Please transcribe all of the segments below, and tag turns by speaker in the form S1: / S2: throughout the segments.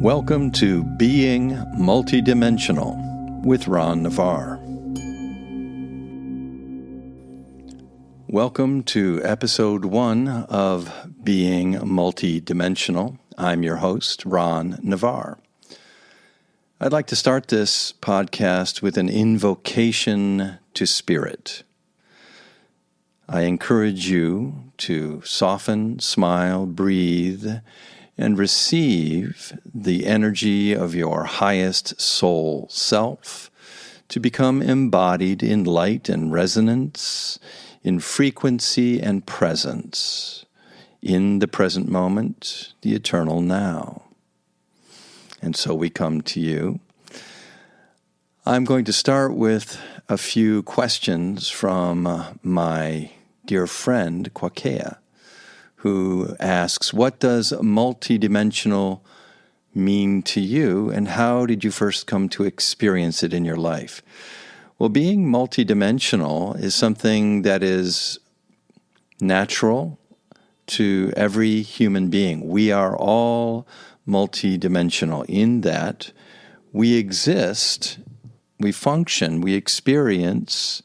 S1: Welcome to Being Multidimensional with Ron Navarre. Welcome to episode 1 of Being Multidimensional. I'm your host, Ron Navarre. I'd like to start this podcast with an invocation to Spirit. I encourage you to soften, smile, breathe, and receive the energy of your highest soul self to become embodied in light and resonance, in frequency and presence, in the present moment, the eternal now. And so we come to you. I'm going to start with a few questions from my dear friend, Kwakea, who asks, what does multidimensional mean to you, and how did you first come to experience it in your life? Well, being multidimensional is something that is natural to every human being. We are all multidimensional in that we exist, we function, we experience,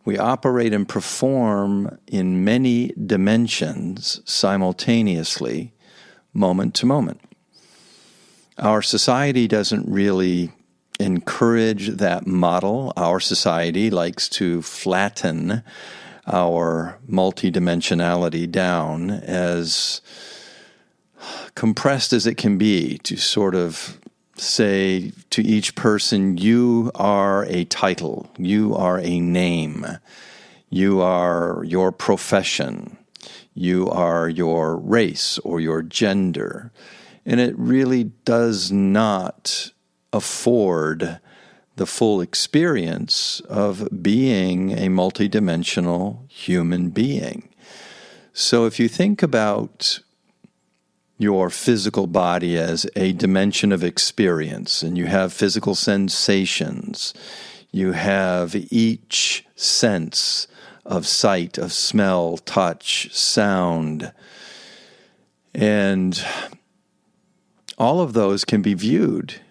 S1: we operate and perform in many dimensions simultaneously, moment to moment. Our society doesn't really encourage that model. Our society likes to flatten our multidimensionality down as compressed as it can be, to sort of say to each person, you are a title, you are a name, you are your profession, you are your race or your gender. And it really does not afford the full experience of being a multidimensional human being. So if you think about your physical body as a dimension of experience, and you have physical sensations, you have each sense of sight, of smell, touch, sound, and all of those can be viewed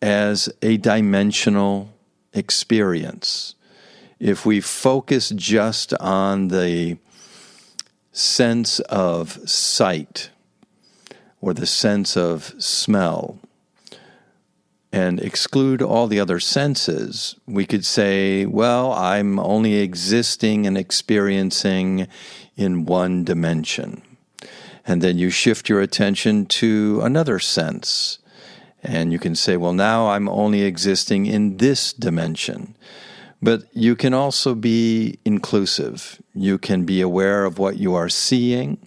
S1: as a dimensional experience. If we focus just on the sense of sight, or the sense of smell, and exclude all the other senses, we could say, well, I'm only existing and experiencing in one dimension. And then you shift your attention to another sense, and you can say, well, now I'm only existing in this dimension. But you can also be inclusive. You can be aware of what you are seeing,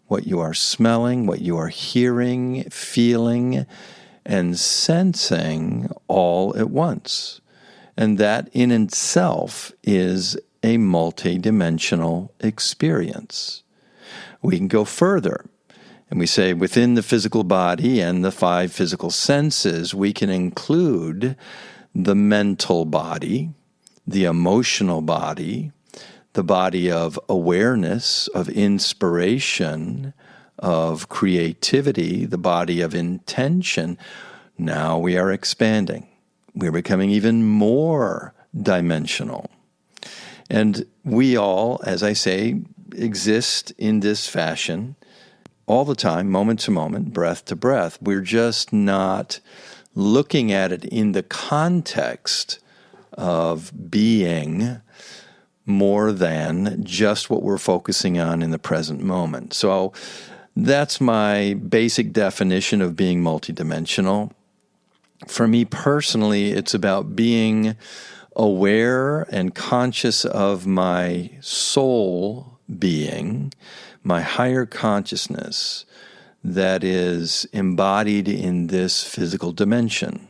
S1: what you are smelling, what you are hearing, feeling, and sensing all at once. And that in itself is a multidimensional experience. We can go further, and we say within the physical body and the 5 physical senses, we can include the mental body, the emotional body, the body of awareness, of inspiration, of creativity, the body of intention. Now we are expanding. We're becoming even more dimensional. And we all, as I say, exist in this fashion all the time, moment to moment, breath to breath. We're just not looking at it in the context of being more than just what we're focusing on in the present moment. So that's my basic definition of being multidimensional. For me personally, it's about being aware and conscious of my soul being, my higher consciousness that is embodied in this physical dimension.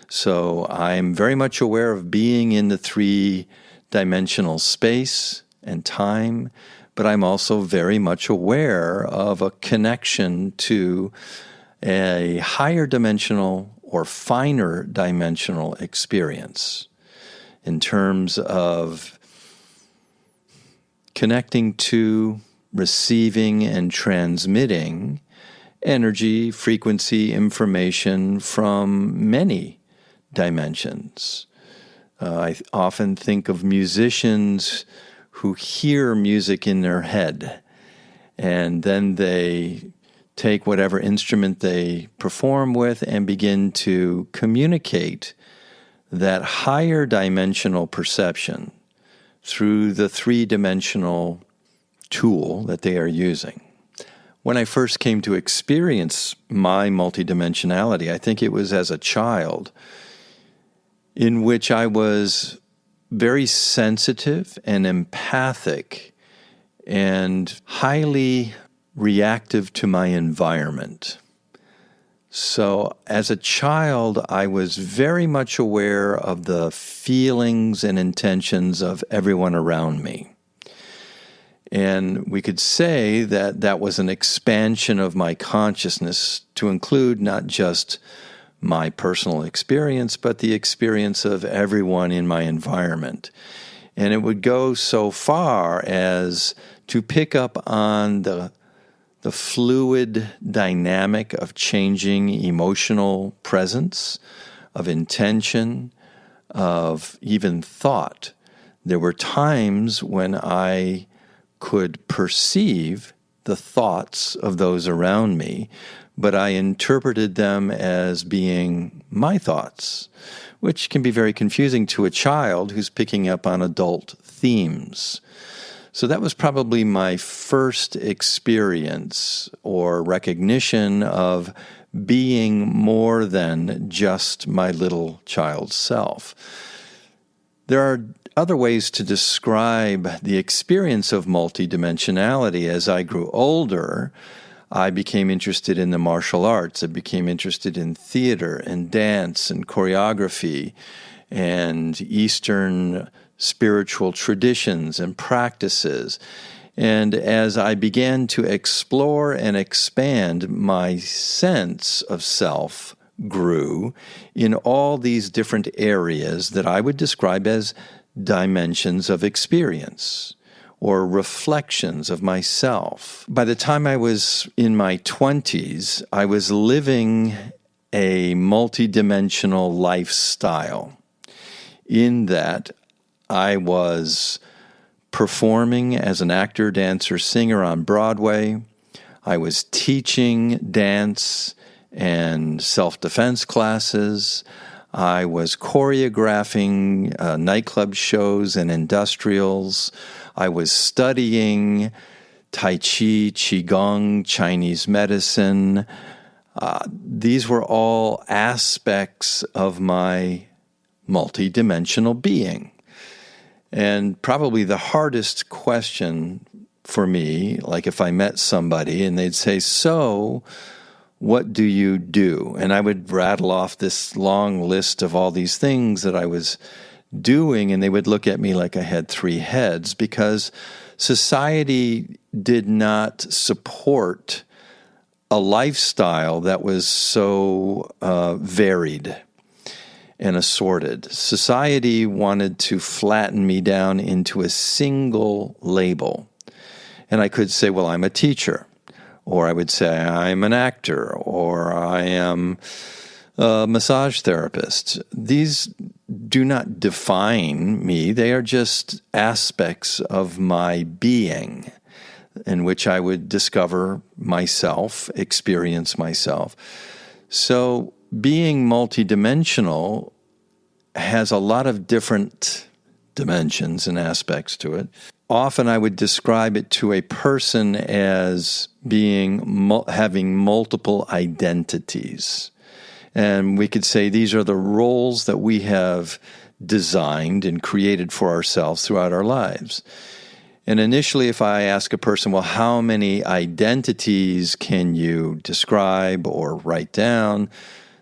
S1: So I'm very much aware of being in the 3-dimensional space and time, but I'm also very much aware of a connection to a higher dimensional or finer dimensional experience in terms of connecting to, receiving, and transmitting energy, frequency, information from many dimensions. I often think of musicians who hear music in their head, and then they take whatever instrument they perform with and begin to communicate that higher dimensional perception through the three-dimensional tool that they are using. When I first came to experience my multidimensionality, I think it was as a child, in which I was very sensitive and empathic and highly reactive to my environment. So as a child, I was very much aware of the feelings and intentions of everyone around me. And we could say that that was an expansion of my consciousness to include not just my personal experience, but the experience of everyone in my environment. And it would go so far as to pick up on the fluid dynamic of changing emotional presence, of intention, of even thought. There were times when I could perceive the thoughts of those around me, but I interpreted them as being my thoughts, which can be very confusing to a child who's picking up on adult themes. So that was probably my first experience or recognition of being more than just my little child self. There are other ways to describe the experience of multidimensionality. As I grew older, I became interested in the martial arts. I became interested in theater and dance and choreography and Eastern spiritual traditions and practices. And as I began to explore and expand, my sense of self grew in all these different areas that I would describe as dimensions of experience or reflections of myself. By the time I was in my 20s, I was living a multidimensional lifestyle in that I was performing as an actor, dancer, singer on Broadway. I was teaching dance and self-defense classes. I was choreographing nightclub shows and industrials. I was studying Tai Chi, Qigong, Chinese medicine. These were all aspects of my multidimensional being. And probably the hardest question for me, like if I met somebody and they'd say, "So, what do you do?" And I would rattle off this long list of all these things that I was doing, and they would look at me like I had three heads, because society did not support a lifestyle that was so varied and assorted. Society wanted to flatten me down into a single label. And I could say, well, I'm a teacher, or I would say I'm an actor, or I am a massage therapist. These do not define me. They are just aspects of my being in which I would discover myself, experience myself. So being multidimensional has a lot of different dimensions and aspects to it. Often I would describe it to a person as being having multiple identities. And we could say these are the roles that we have designed and created for ourselves throughout our lives. And initially, if I ask a person, well, how many identities can you describe or write down?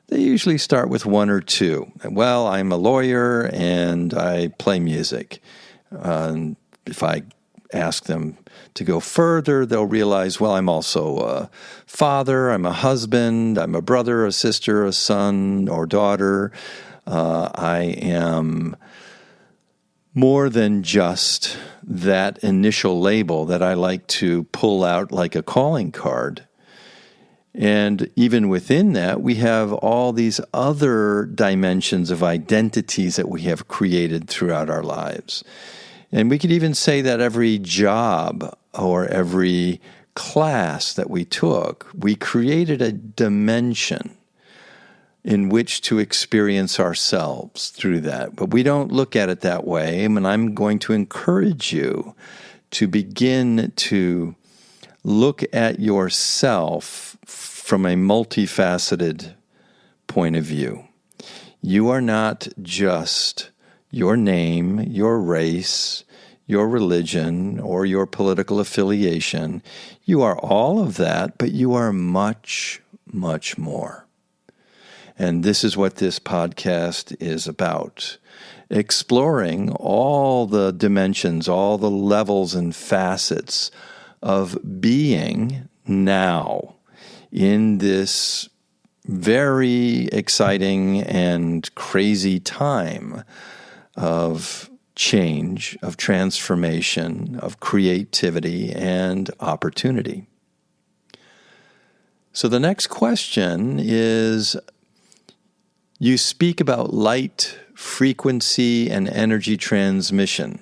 S1: They usually start with one or two. Well, I'm a lawyer and I play music. If I ask them to go further, they'll realize, well, I'm also a father, I'm a husband, I'm a brother, a sister, a son or daughter. I am more than just that initial label that I like to pull out like a calling card. And even within that, we have all these other dimensions of identities that we have created throughout our lives. And we could even say that every job or every class that we took, we created a dimension in which to experience ourselves through that. But we don't look at it that way, and I'm going to encourage you to begin to look at yourself from a multifaceted point of view. You are not just your name, your race, your religion, or your political affiliation. You are all of that, but you are much, much more. And this is what this podcast is about. Exploring all the dimensions, all the levels and facets of being now in this very exciting and crazy time of change, of transformation, of creativity and opportunity. So the next question is, you speak about light, frequency, and energy transmission.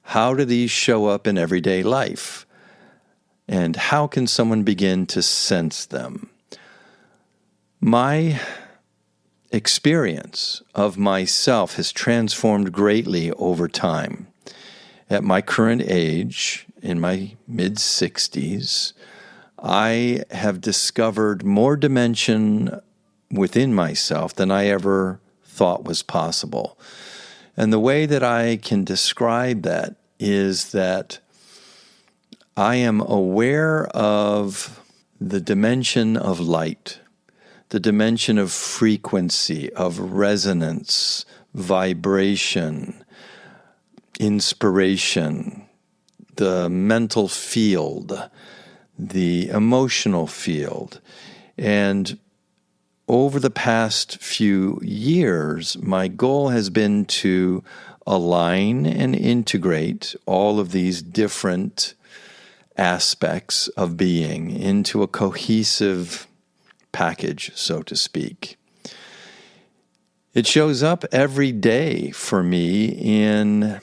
S1: How do these show up in everyday life? And how can someone begin to sense them? My experience of myself has transformed greatly over time. At my current age, in my mid-60s, I have discovered more dimension within myself than I ever thought was possible. And the way that I can describe that is that I am aware of the dimension of light, the dimension of frequency, of resonance, vibration, inspiration, the mental field, the emotional field. And over the past few years, my goal has been to align and integrate all of these different aspects of being into a cohesive package, so to speak. It shows up every day for me in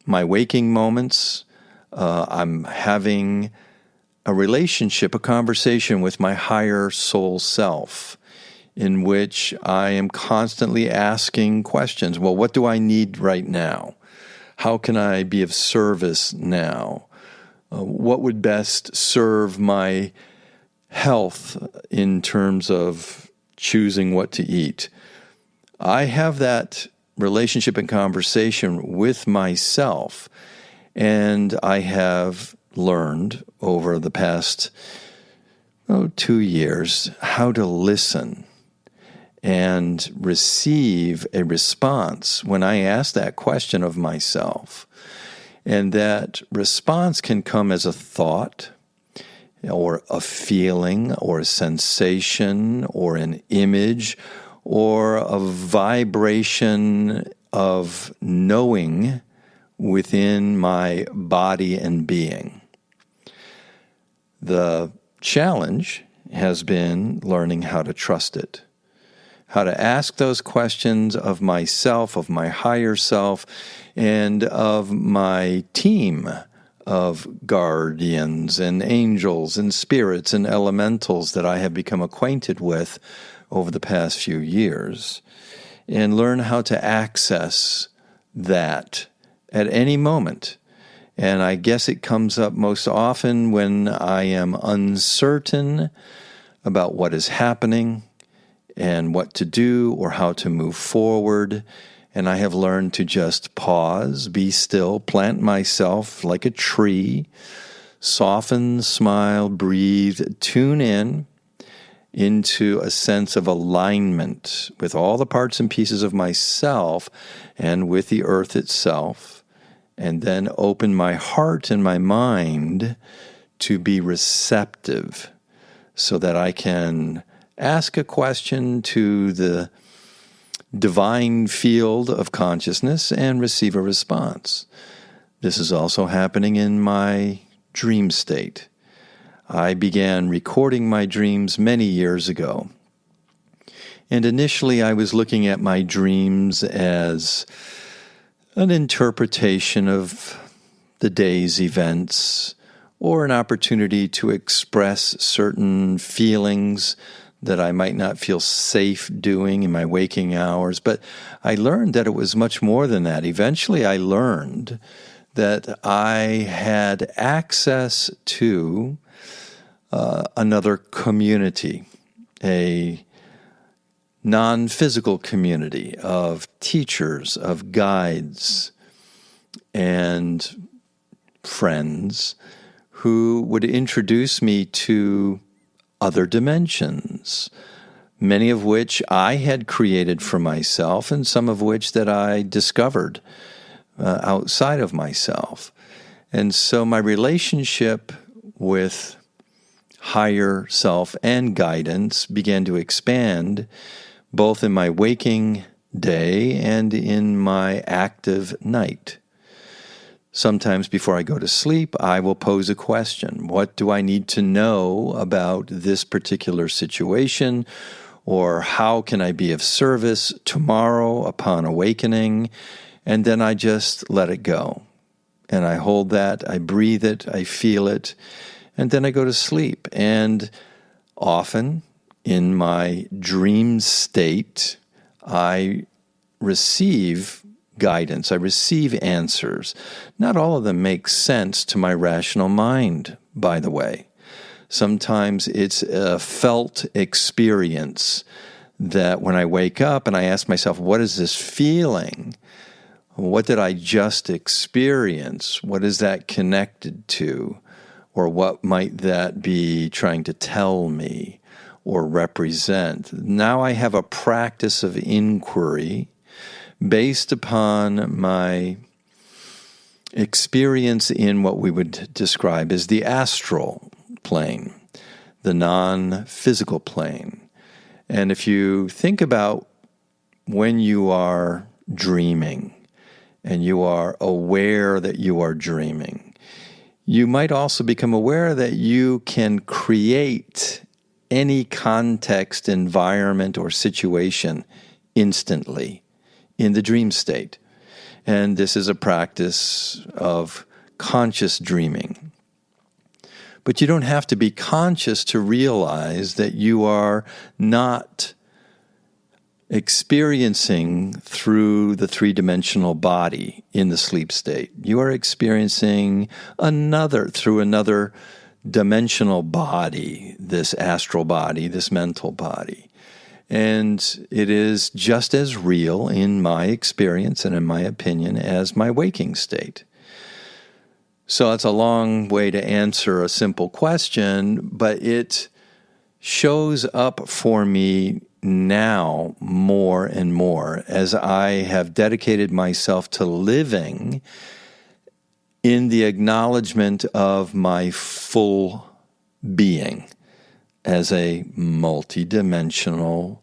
S1: my waking moments. I'm having a relationship, a conversation with my higher soul self, in which I am constantly asking questions. Well, what do I need right now? How can I be of service now? What would best serve my health in terms of choosing what to eat? I have that relationship and conversation with myself, and I have learned over the past 2 years how to listen and receive a response when I ask that question of myself. And that response can come as a thought or a feeling or a sensation or an image or a vibration of knowing within my body and being. The challenge has been learning how to trust it, how to ask those questions of myself, of my higher self, and of my team of guardians and angels and spirits and elementals that I have become acquainted with over the past few years, and learn how to access that at any moment. And I guess it comes up most often when I am uncertain about what is happening and what to do or how to move forward. And I have learned to just pause, be still, plant myself like a tree, soften, smile, breathe, tune in into a sense of alignment with all the parts and pieces of myself and with the earth itself, and then open my heart and my mind to be receptive so that I can ask a question to the divine field of consciousness and receive a response. This is also happening in my dream state. I began recording my dreams many years ago. And initially I was looking at my dreams as an interpretation of the day's events or an opportunity to express certain feelings that I might not feel safe doing in my waking hours. But I learned that it was much more than that. Eventually I learned that I had access to another community, a non-physical community of teachers, of guides, and friends who would introduce me to other dimensions, many of which I had created for myself and some of which that I discovered outside of myself. And so my relationship with higher self and guidance began to expand both in my waking day and in my active night. Sometimes before I go to sleep, I will pose a question. What do I need to know about this particular situation? Or how can I be of service tomorrow upon awakening? And then I just let it go. And I hold that, I breathe it, I feel it, and then I go to sleep. And often in my dream state, I receive guidance. I receive answers. Not all of them make sense to my rational mind, by the way. Sometimes it's a felt experience that when I wake up and I ask myself, what is this feeling? What did I just experience? What is that connected to? Or what might that be trying to tell me or represent? Now I have a practice of inquiry based upon my experience in what we would describe as the astral plane, the non-physical plane. And if you think about when you are dreaming and you are aware that you are dreaming, you might also become aware that you can create any context, environment, or situation instantly in the dream state. And this is a practice of conscious dreaming. But you don't have to be conscious to realize that you are not experiencing through the three-dimensional body in the sleep state. You are experiencing through another dimensional body, this astral body, this mental body. And it is just as real in my experience and in my opinion as my waking state. So it's a long way to answer a simple question, but it shows up for me now more and more as I have dedicated myself to living in the acknowledgement of my full being as a multidimensional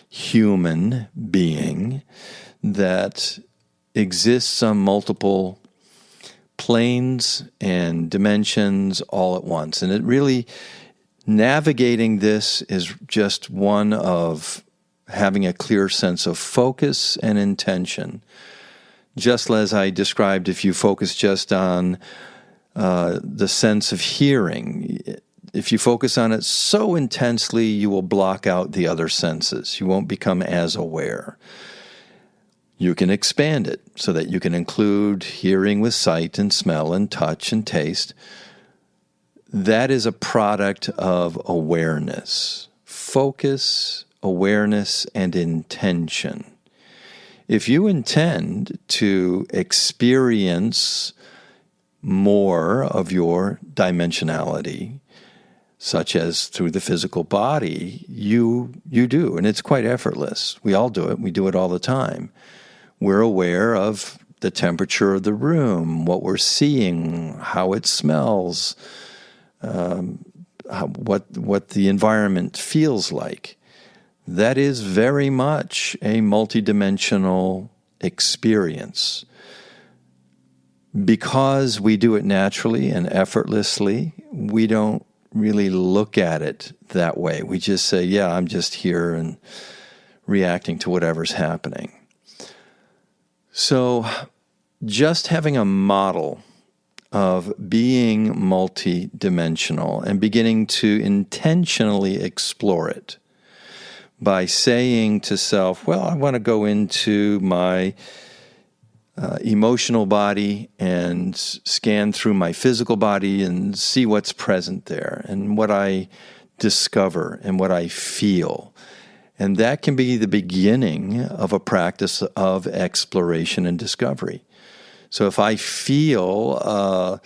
S1: human being that exists on multiple planes and dimensions all at once. And it really, navigating this is just one of having a clear sense of focus and intention. Just as I described, if you focus just on the sense of hearing, if you focus on it so intensely, you will block out the other senses. You won't become as aware. You can expand it so that you can include hearing with sight and smell and touch and taste. That is a product of awareness, focus, awareness, and intention. If you intend to experience more of your dimensionality, such as through the physical body, you do, and it's quite effortless. We all do it. We do it all the time. We're aware of the temperature of the room, what we're seeing, how it smells, what the environment feels like. That is very much a multidimensional experience. Because we do it naturally and effortlessly, we don't really look at it that way. We just say, yeah, I'm just here and reacting to whatever's happening. So just having a model of being multidimensional and beginning to intentionally explore it by saying to self, well, I want to go into my emotional body and scan through my physical body and see what's present there and what I discover and what I feel. And that can be the beginning of a practice of exploration and discovery. So if I feel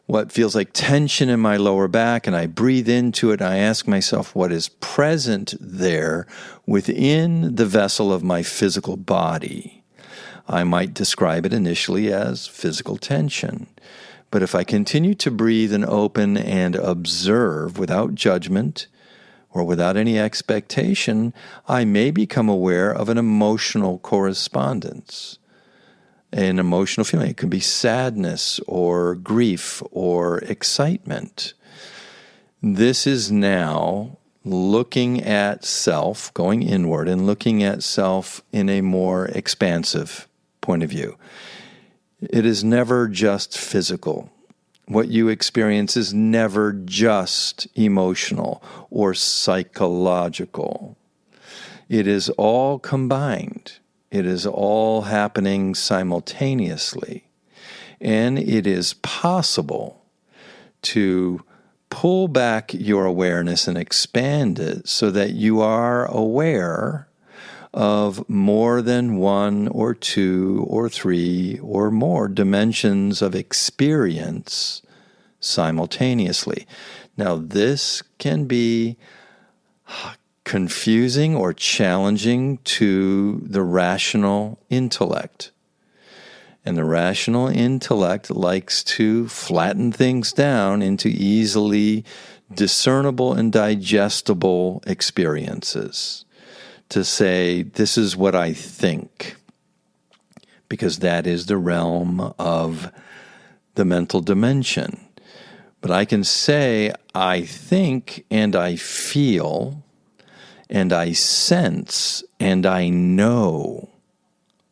S1: what feels like tension in my lower back and I breathe into it, I ask myself what is present there within the vessel of my physical body. I might describe it initially as physical tension. But if I continue to breathe and open and observe without judgment or without any expectation, I may become aware of an emotional correspondence. An emotional feeling. It could be sadness or grief or excitement. This is now looking at self, going inward, and looking at self in a more expansive point of view. It is never just physical. What you experience is never just emotional or psychological. It is all combined. It is all happening simultaneously. And it is possible to pull back your awareness and expand it so that you are aware of more than one or two or three or more dimensions of experience simultaneously. Now, this can be confusing or challenging to the rational intellect. And the rational intellect likes to flatten things down into easily discernible and digestible experiences. To say, this is what I think, because that is the realm of the mental dimension. But I can say, I think and I feel and I sense and I know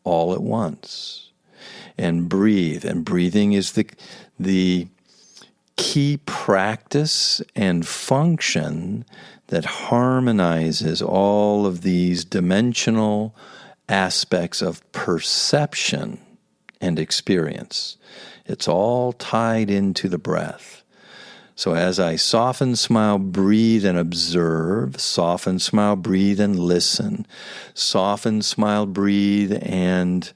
S1: all at once. And breathe. And breathing is the key practice and function that harmonizes all of these dimensional aspects of perception and experience. It's all tied into the breath. So as I soften, smile, breathe, and observe, soften, smile, breathe, and listen, soften, smile, breathe, and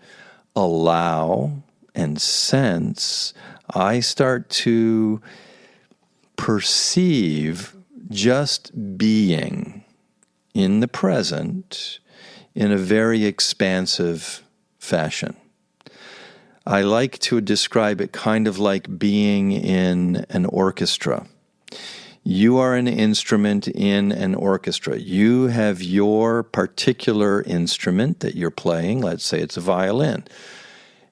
S1: allow and sense, I start to perceive just being in the present in a very expansive fashion. I like to describe it kind of like being in an orchestra. You are an instrument in an orchestra. You have your particular instrument that you're playing. Let's say it's a violin.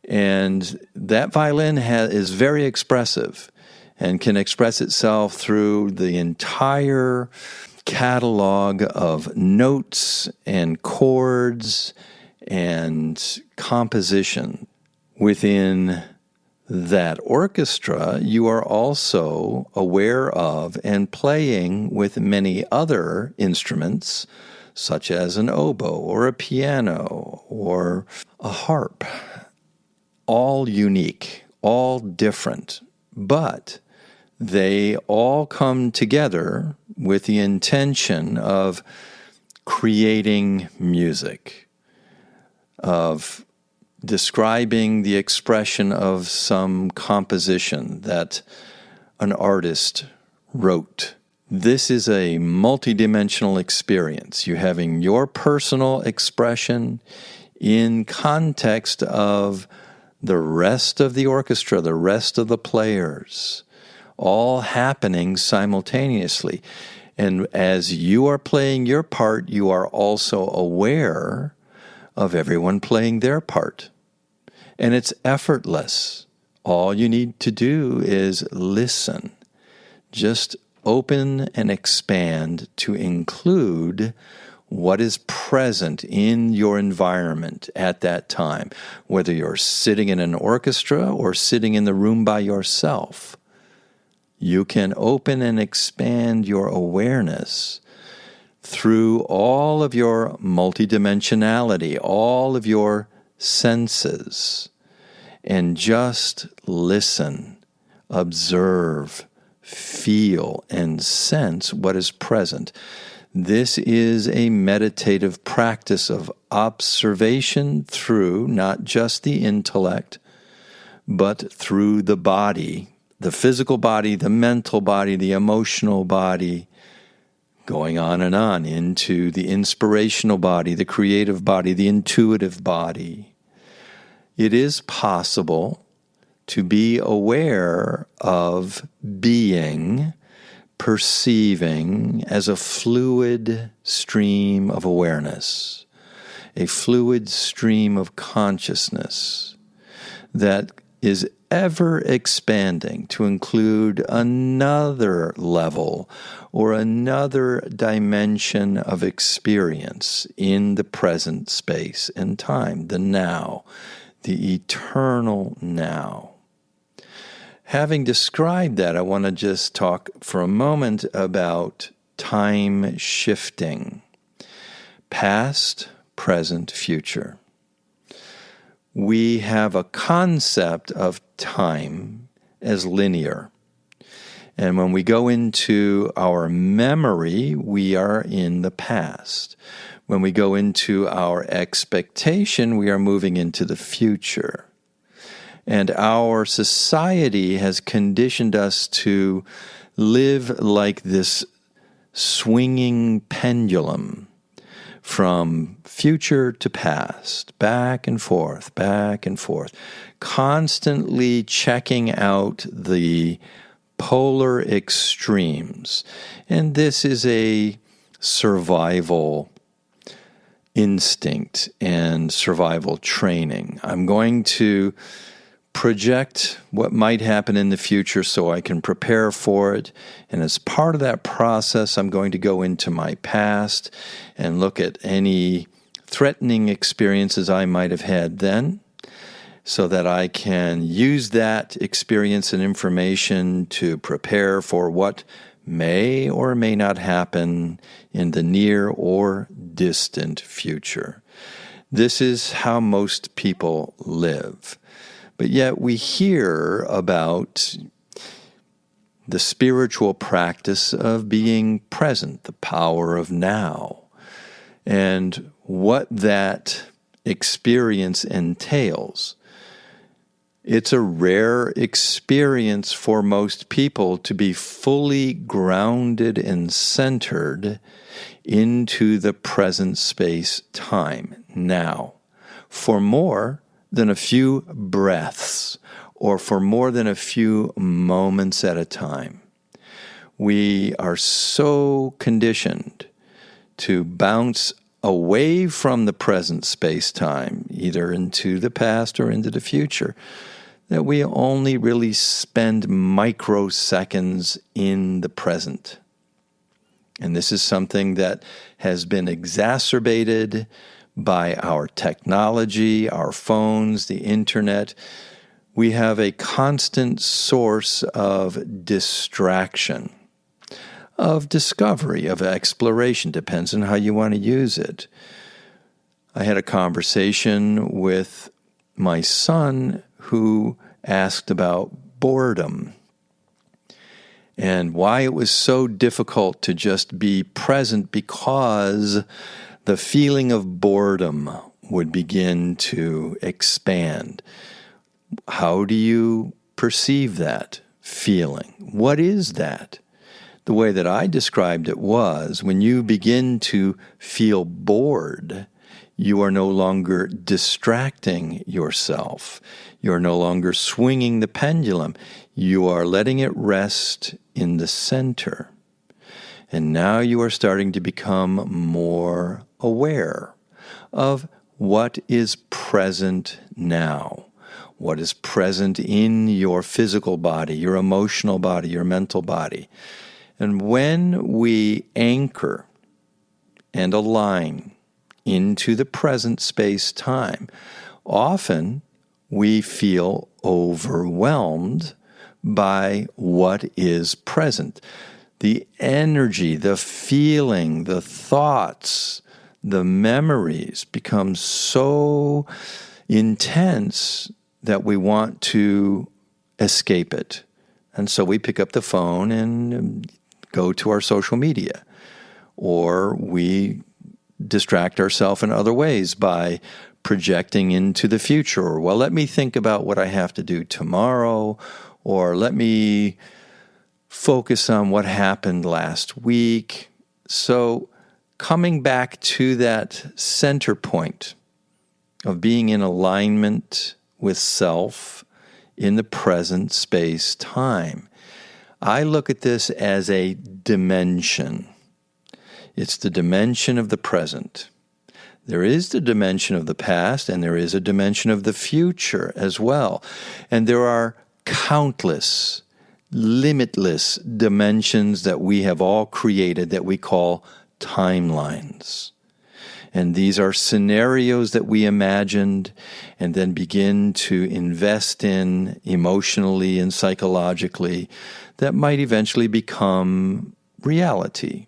S1: And that violin is very expressive and can express itself through the entire catalog of notes and chords and composition. Within that orchestra, you are also aware of and playing with many other instruments, such as an oboe or a piano or a harp. All unique, all different, but they all come together with the intention of creating music, of describing the expression of some composition that an artist wrote. This is a multidimensional experience. You're having your personal expression in context of the rest of the orchestra, the rest of the players, all happening simultaneously. And as you are playing your part, you are also aware of everyone playing their part. And it's effortless. All you need to do is listen. Just open and expand to include what is present in your environment at that time, whether you're sitting in an orchestra or sitting in the room by yourself. You can open and expand your awareness through all of your multidimensionality, all of your senses, and just listen, observe, feel, and sense what is present. This is a meditative practice of observation through not just the intellect, but through the body, the physical body, the mental body, the emotional body, going on and on into the inspirational body, the creative body, the intuitive body. It is possible to be aware of being, perceiving as a fluid stream of awareness, a fluid stream of consciousness that is ever expanding to include another level or another dimension of experience in the present space and time, the now, the eternal now. Having described that, I want to just talk for a moment about time shifting. Past, present, future. We have a concept of time as linear. And when we go into our memory, we are in the past. When we go into our expectation, we are moving into the future. And our society has conditioned us to live like this swinging pendulum from future to past, back and forth, constantly checking out the polar extremes. And this is a survival instinct and survival training. I'm going to project what might happen in the future so I can prepare for it. And as part of that process, I'm going to go into my past and look at any threatening experiences I might have had then, so that I can use that experience and information to prepare for what may or may not happen in the near or distant future. This is how most people live. But yet we hear about the spiritual practice of being present, the power of now, and what that experience entails. It's a rare experience for most people to be fully grounded and centered into the present space-time, now, for more than a few breaths or for more than a few moments at a time. We are so conditioned to bounce away from the present space-time, either into the past or into the future, that we only really spend microseconds in the present. And this is something that has been exacerbated by our technology, our phones, the internet. We have a constant source of distraction, of discovery, of exploration, depends on how you want to use it. I had a conversation with my son who asked about boredom and why it was so difficult to just be present, because the feeling of boredom would begin to expand. How do you perceive that feeling? What is that? The way that I described it was, when you begin to feel bored, you are no longer distracting yourself. You are no longer swinging the pendulum. You are letting it rest in the center. And now you are starting to become more aware of what is present now, what is present in your physical body, your emotional body, your mental body. And when we anchor and align into the present space-time, often we feel overwhelmed by what is present. The energy, the feeling, the thoughts, the memories become so intense that we want to escape it. And so we pick up the phone and go to our social media, or we distract ourselves in other ways by projecting into the future, or, well, let me think about what I have to do tomorrow, or let me focus on what happened last week. So coming back to that center point of being in alignment with self in the present space-time, I look at this as a dimension. It's the dimension of the present. There is the dimension of the past, and there is a dimension of the future as well. And there are countless, limitless dimensions that we have all created that we call timelines. And these are scenarios that we imagined and then begin to invest in emotionally and psychologically that might eventually become reality.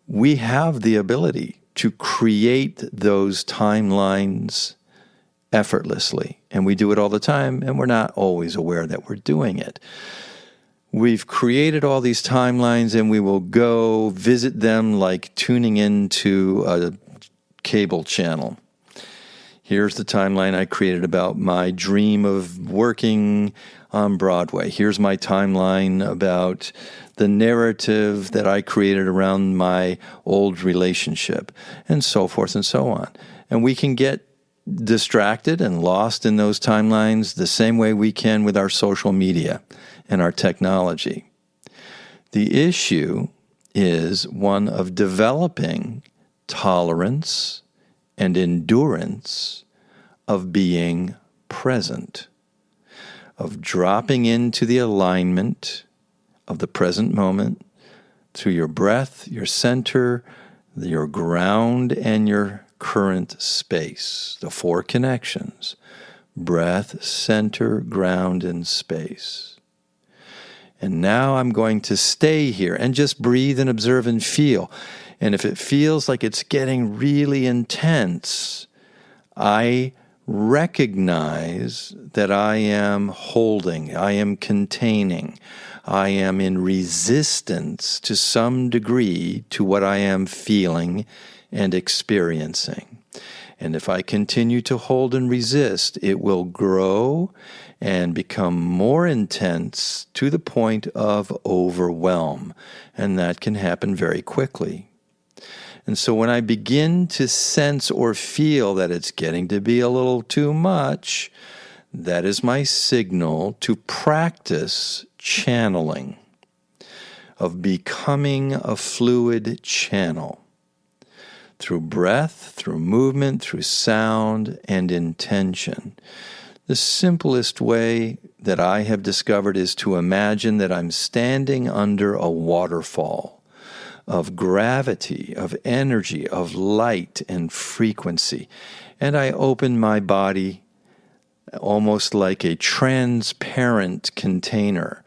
S1: We have the ability to create those timelines effortlessly. And we do it all the time, and we're not always aware that we're doing it. We've created all these timelines, and we will go visit them like tuning into a cable channel. Here's the timeline I created about my dream of working on Broadway. Here's my timeline about the narrative that I created around my old relationship, and so forth and so on. And we can get distracted and lost in those timelines the same way we can with our social media and our technology. The issue is one of developing tolerance and endurance of being present, of dropping into the alignment of the present moment through your breath, your center, your ground, and your current space. The four connections: breath, center, ground, and space. And now I'm going to stay here and just breathe and observe and feel. And if it feels like it's getting really intense, I recognize that I am holding, I am containing, I am in resistance to some degree to what I am feeling and experiencing. And if I continue to hold and resist, it will grow and become more intense to the point of overwhelm. And that can happen very quickly. And so when I begin to sense or feel that it's getting to be a little too much, that is my signal to practice channeling, of becoming a fluid channel. Through breath, through movement, through sound, and intention. The simplest way that I have discovered is to imagine that I'm standing under a waterfall of gravity, of energy, of light and frequency. And I open my body almost like a transparent container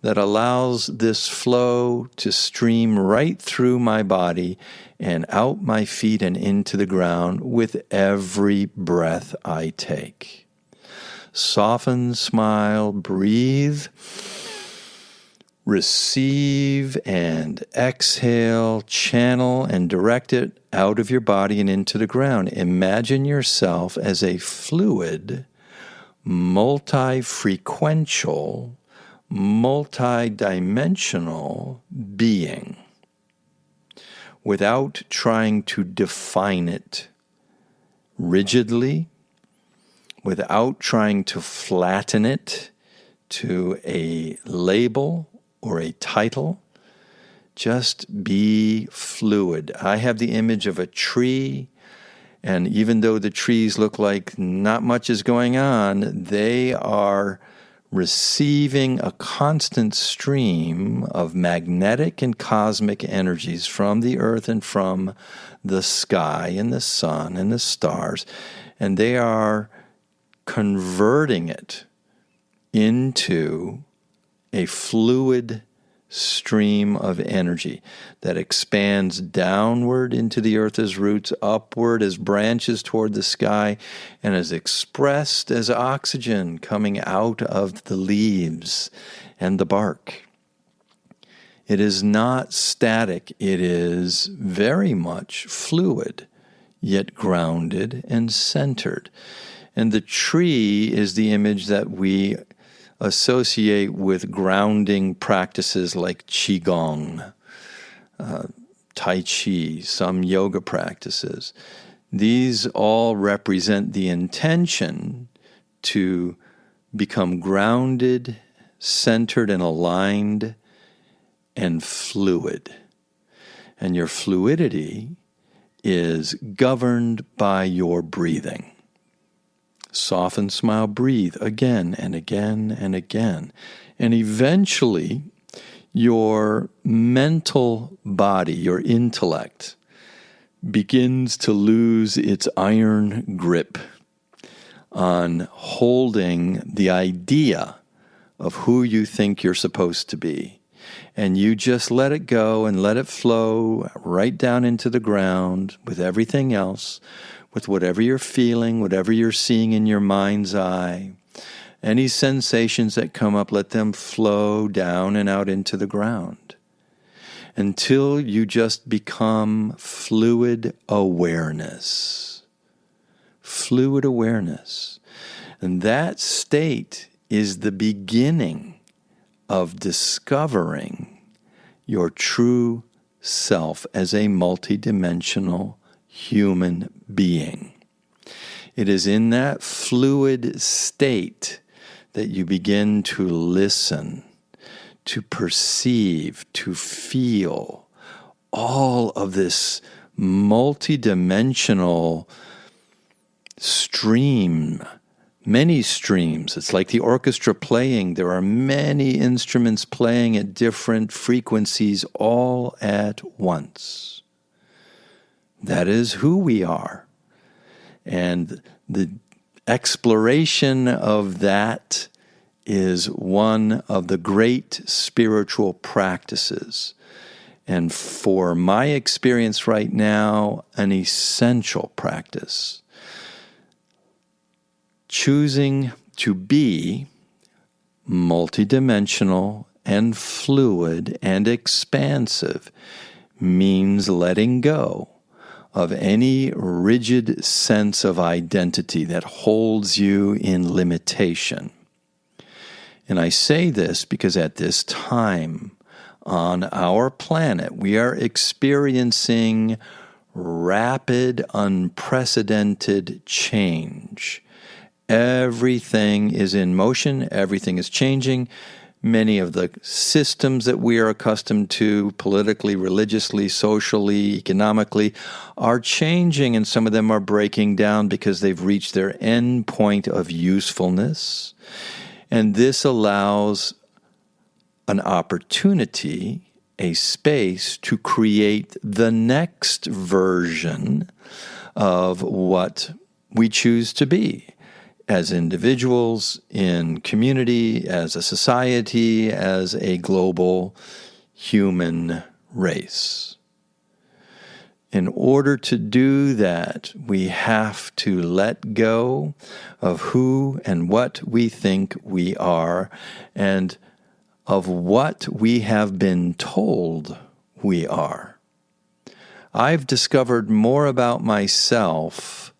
S1: that allows this flow to stream right through my body and out my feet and into the ground with every breath I take. Soften, smile, breathe, receive, and exhale, channel and direct it out of your body and into the ground. Imagine yourself as a fluid, multi-frequential, multi-dimensional being without trying to define it rigidly, without trying to flatten it to a label or a title. Just be fluid. I have the image of a tree, and even though the trees look like not much is going on, they are receiving a constant stream of magnetic and cosmic energies from the earth and from the sky and the sun and the stars, and they are converting it into a fluid stream of energy that expands downward into the earth as roots, upward as branches toward the sky, and is expressed as oxygen coming out of the leaves and the bark. It is not static. It is very much fluid, yet grounded and centered. And the tree is the image that we associate with grounding practices like Qigong, Tai Chi, some yoga practices. These all represent the intention to become grounded, centered, and aligned, and fluid. And your fluidity is governed by your breathing. Soften, smile, breathe again and again and again. And eventually, your mental body, your intellect, begins to lose its iron grip on holding the idea of who you think you're supposed to be. And you just let it go and let it flow right down into the ground with everything else, with whatever you're feeling, whatever you're seeing in your mind's eye. Any sensations that come up, let them flow down and out into the ground until you just become fluid awareness. Fluid awareness. And that state is the beginning of discovering your true self as a multidimensional human being. It is in that fluid state that you begin to listen, to perceive, to feel all of this multidimensional stream, many streams. It's like the orchestra playing. There are many instruments playing at different frequencies all at once. That is who we are. And the exploration of that is one of the great spiritual practices. And for my experience right now, an essential practice. Choosing to be multidimensional and fluid and expansive means letting go of any rigid sense of identity that holds you in limitation. And I say this because at this time on our planet, we are experiencing rapid, unprecedented change. Everything is in motion. Everything is changing. Many of the systems that we are accustomed to, politically, religiously, socially, economically, are changing, and some of them are breaking down because they've reached their end point of usefulness. And this allows an opportunity, a space to create the next version of what we choose to be. As individuals, in community, as a society, as a global human race. In order to do that, we have to let go of who and what we think we are and of what we have been told we are. I've discovered more about myself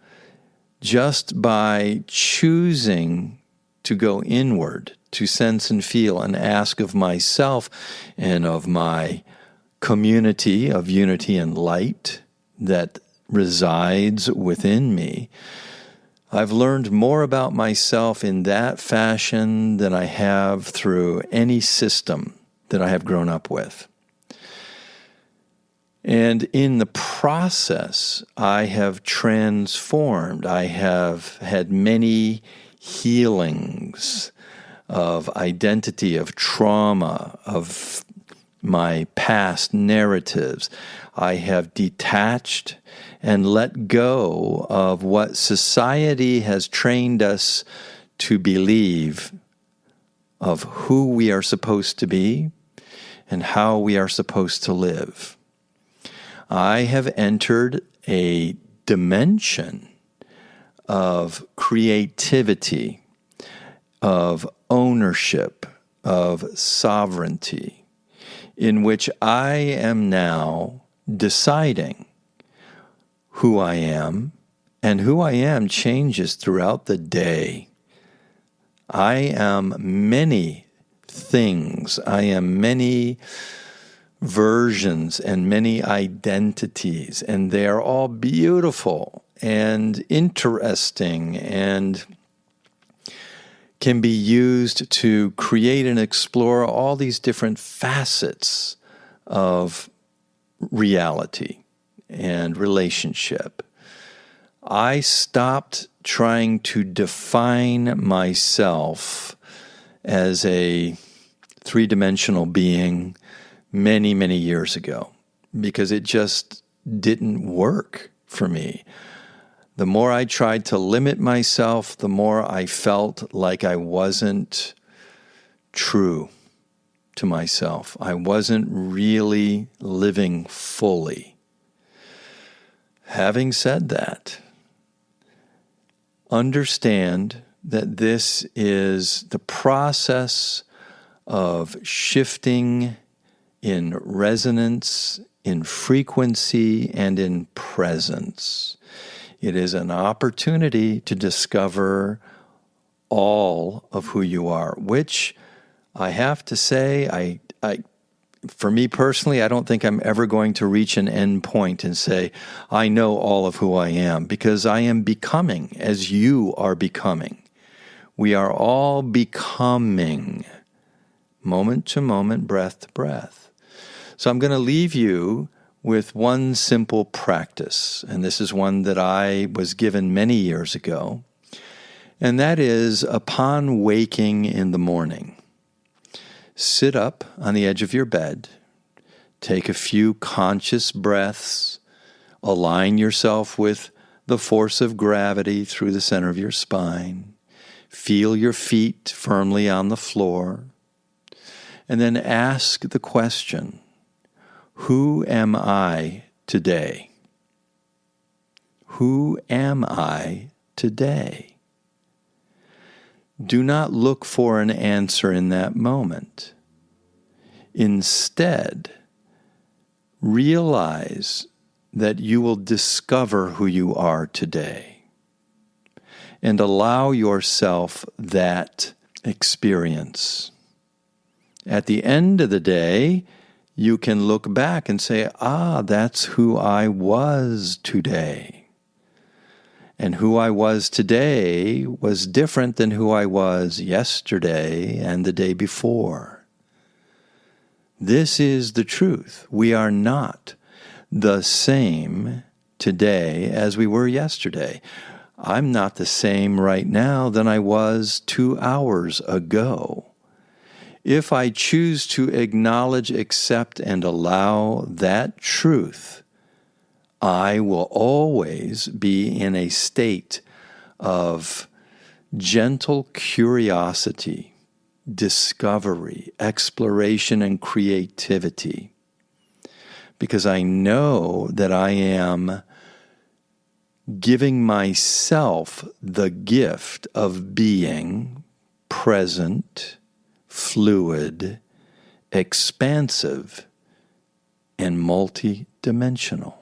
S1: just by choosing to go inward, to sense and feel and ask of myself and of my community of unity and light that resides within me. I've learned more about myself in that fashion than I have through any system that I have grown up with. And in the process, I have transformed. I have had many healings. of identity, of trauma, of my past narratives. I have detached and let go of what society has trained us to believe of who we are supposed to be and how we are supposed to live. I have entered a dimension of creativity, of ownership, of sovereignty, in which I am now deciding who I am, and who I am changes throughout the day. I am many things. I am many versions and many identities, and they are all beautiful and interesting and can be used to create and explore all these different facets of reality and relationship. I stopped trying to define myself as a three-dimensional being many, many years ago, because it just didn't work for me. The more I tried to limit myself, the more I felt like I wasn't true to myself. I wasn't really living fully. Having said that, understand that this is the process of shifting in resonance, in frequency, and in presence. It is an opportunity to discover all of who you are, which I have to say, for me personally, I don't think I'm ever going to reach an end point and say, I know all of who I am, because I am becoming as you are becoming. We are all becoming, moment to moment, breath to breath. So I'm going to leave you with one simple practice, and this is one that I was given many years ago, and that is, upon waking in the morning, sit up on the edge of your bed, take a few conscious breaths, align yourself with the force of gravity through the center of your spine, feel your feet firmly on the floor, and then ask the question, who am I today? Who am I today? Do not look for an answer in that moment. Instead, realize that you will discover who you are today, and allow yourself that experience. At the end of the day, you can look back and say, that's who I was today. And who I was today was different than who I was yesterday and the day before. This is the truth. We are not the same today as we were yesterday. I'm not the same right now than I was 2 hours ago. If I choose to acknowledge, accept, and allow that truth, I will always be in a state of gentle curiosity, discovery, exploration, and creativity, because I know that I am giving myself the gift of being present, fluid, expansive, and multidimensional.